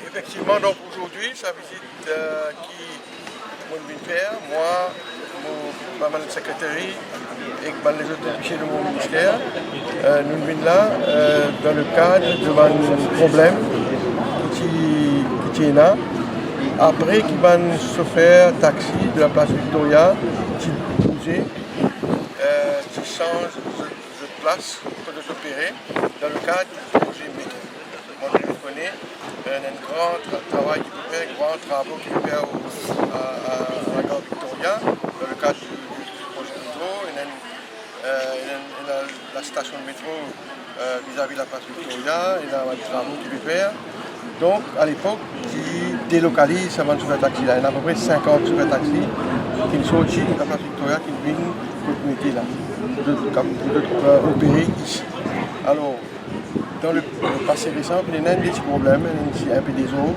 Effectivement, donc aujourd'hui, sa visite qui moi vient faire, moi, ma secrétaire et les autres officiers de mon ministère, nous venons là dans le cadre d'un problème qui est là. Après, qui va se faire taxi de la place Victoria, qui bouge, qui change de place pour de s'opérer dans le cadre du projet météo. Moi, je le connais, un grand travail qui peut faire, grand travaux qui peut faire à la gare Victoria, dans le cadre du projet métro, la station de métro vis-à-vis de la place Victoria, et là, les travaux qui peut faire. Donc, à l'époque, qui délocalise avant de faire taxi là. Il y a à peu près 50 super taxis qui sont aussi de la place Victoria qui viennent pour mettre là, pour opérer ici. Alors, dans le passé récent, il y a des petits problèmes, il y a un peu des eaux.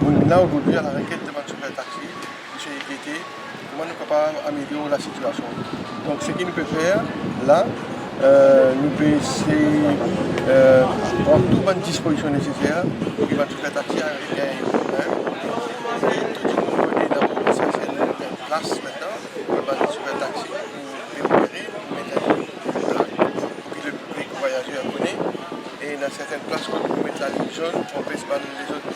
On est là aujourd'hui à la requête de votre super taxi, M. Guetté, comment nous pouvons améliorer la situation. Donc, ce qu'il nous peut faire là, nous pouvons essayer prendre toutes les dispositions nécessaires pour que votre super taxi arrive à un problème. Et tout le monde connaît d'abord, ça c'est une place maintenant, pour votre super taxi, pour opérer, pour mettre pour que le public voyageur connaît. Et dans certaines places, on peut mettre la ligne jaune, on peut se battre les autres,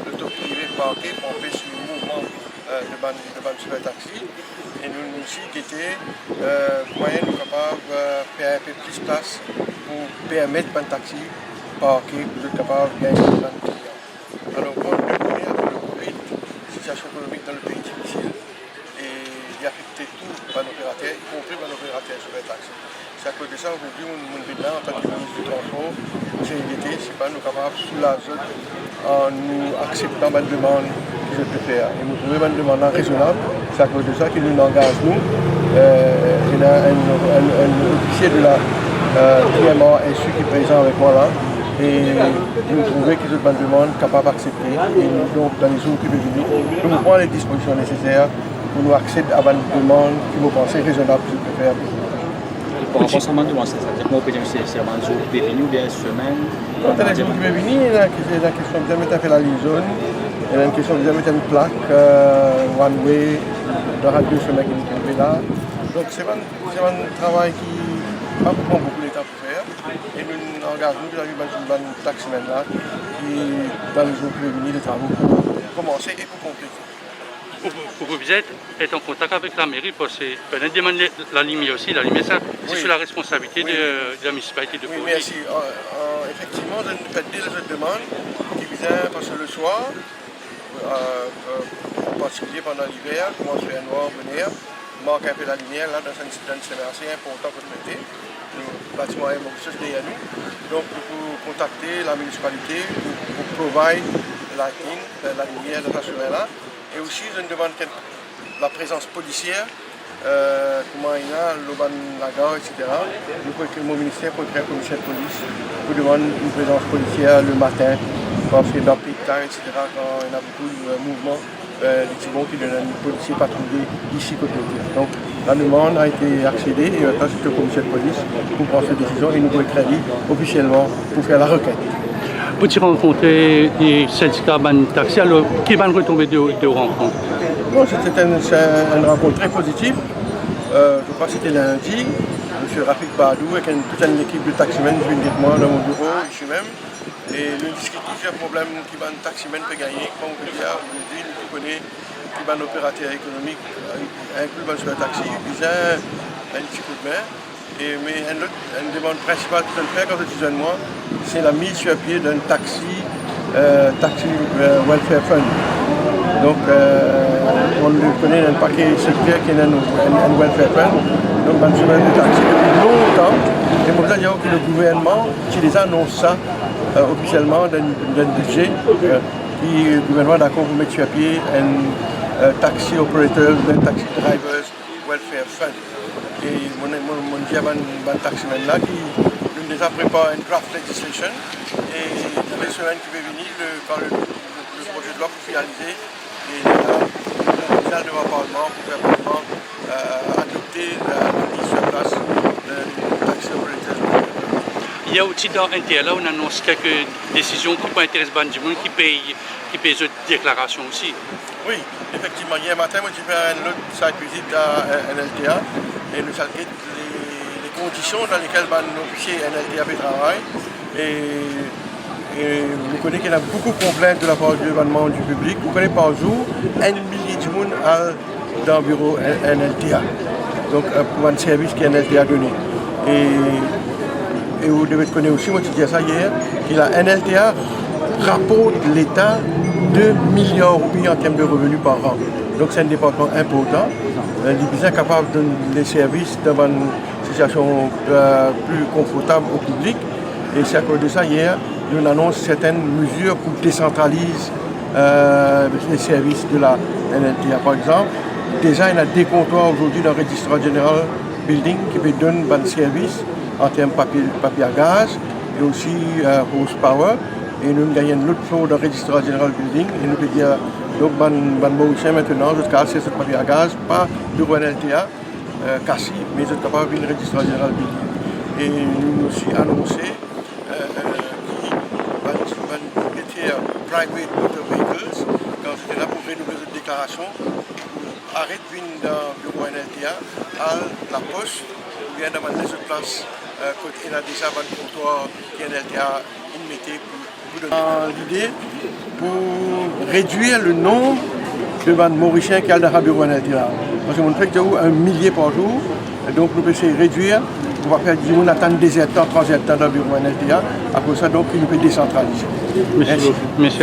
l'auto privé parqué, on peut suivre le mouvement de ban super taxi. Et nous aussi, Guetté, moyen nous capables de faire un peu plus de place pour permettre ban taxi parqué pour être capable de gagner ban client. Alors, quand on connaît après le Covid, la situation économique dans le pays est difficile et il affecte tout ban opérateur, y compris ban opérateur super taxi. C'est à cause de ça, aujourd'hui, nous venons là en tant que ministre du Transport, c'est Guetté, c'est pas nous capables de soulager en nous acceptant la demande que je peux faire. Et nous trouvons une demande raisonnable, c'est à cause de ça que nous engage nous. Il y a un officier de la PMA SU qui est présent avec moi là. Et nous trouvons que cette demande est capable d'accepter. Et nous, donc, dans les jours qui vont venir, nous prenons les dispositions nécessaires pour nous accepter à la demande qui nous pensez raisonnable que je peux faire. Pour renforcement de moi, c'est-à-dire qu'on peut dire que c'est un jour qui est venu ou bien une semaine. Quand il y a des jours qui vont venir, il y a la question de mettre la ligne jaune, il y a une question de mettre une plaque, one way, il y aura 2 semaines qui nous fait là. Donc c'est un travail qui va prendre beaucoup de temps pour faire. Et nous nous engageons vis-à-vis de taxe là, qui dans les jours qui vont venir, les travaux pour commencer et pour compléter. Vous êtes en contact avec la mairie parce que vous demandé la lumière aussi. La lumière, c'est sur la responsabilité de la municipalité de Pau. Oui, merci. Effectivement, je fais des demandes qui visent parce que le soir, en particulier pendant l'hiver, commence à faire noir, venir, manque un peu la lumière. Là, dans une semaine assez important pour le métier. Le bâtiment est juste derrière nous. Donc, nous pouvons contacter la municipalité pour provide la lumière de la semaine là. Et aussi, je demande la présence policière, comment il y a, la gare, etc. Mon ministère peut créer un commissaire de police pour demander une présence policière le matin, parce que dans le pic time, etc., quand il y a beaucoup de mouvements, les Tibons qui donnent un policier patrouillé ici côté de. Donc la demande a été accédée et maintenant c'est le commissaire de police pour prendre cette décision et nous pouvons crédit officiellement pour faire la requête. Vous-tu rencontré des syndicats de taxi, alors qui va retomber de rencontre? Bon, c'était une rencontre très positive. Je crois que c'était lundi. M. Rafik Badou avec toute une équipe de taximens vient directement dans mon bureau, ici même. Et nous discutons plusieurs problèmes qui un taximen peut gagner. Comme on peut dire, aujourd'hui, nous connaissons qui un opérateur économique, inclus dans le taxi, il a un petit coup de main. Mais une demande principale que je fais quand je suis jeune moi, c'est la mise sur pied d'un taxi welfare fund. Donc, on connaît un paquet secteur qui est un welfare fund. Donc, on a un taxi depuis longtemps. Et pour ça, il y a que le gouvernement qui les annonce ça officiellement d'un budget qui le gouvernement est d'accord pour mettre sur pied un taxi operator, un taxi drivers welfare fund. Et mon diamant taximan là qui nous déjà préparé une draft legislation et dans les semaines qui vont venir, quand le projet de loi pour finaliser, et là, devant le Parlement pour faire adopter la mise sur place de taxi operator. Il y a aussi dans NTA, là, on annonce quelques décisions qui peuvent intéresser du monde qui payent une déclaration aussi. Oui, effectivement. Hier matin, moi, j'ai fait une autre site visite à NLTA et nous avons les conditions dans lesquelles nos officiers NLTA travaillent. Et vous connaissez qu'il y a beaucoup de complaintes de la part du gouvernement du public. Vous connaissez par jour 1 millier de monde dans le bureau NLTA. Donc, pour un service que NLTA a donné. Et vous devez connaître aussi, moi je disais ça hier, que la NLTA rapporte l'État 2 milliards de roupies en termes de revenus par an. Donc c'est un département important. Il est bien capable de donner les services dans une situation plus confortable au public. Et c'est à cause de ça, hier, nous annonçons certaines mesures pour décentraliser les services de la NLTA. Par exemple, déjà il y a des comptoirs aujourd'hui dans le registre général building qui peut donner un service en termes de papier à gaz et aussi horsepower. Et nous gagnons l'autre flow dans le registre général building et nous pouvons dire donc Mauricien maintenant jusqu'à ce papier à gaz, pas bureau NLTA, Cassis, mais nous sommes capables de registre général building. Et nous aussi annoncé private motor vehicles, quand c'était là pour renouveler cette déclaration, arrête de venir dans le bureau NLTA, à la poste, ou bien dans les autres places, quand il y a déjà un comptoir qui NLTA mettait pour donner. L'idée pour réduire le nombre de Mauriciens qui ont dans le bureau NLTA. Parce qu'on fait un millier par jour, donc nous pouvons essayer de réduire. On va faire du monde attendre 2 temps, 3 temps dans le bureau NLTA. À cause de ça, donc, il peut décentraliser. Merci. Merci.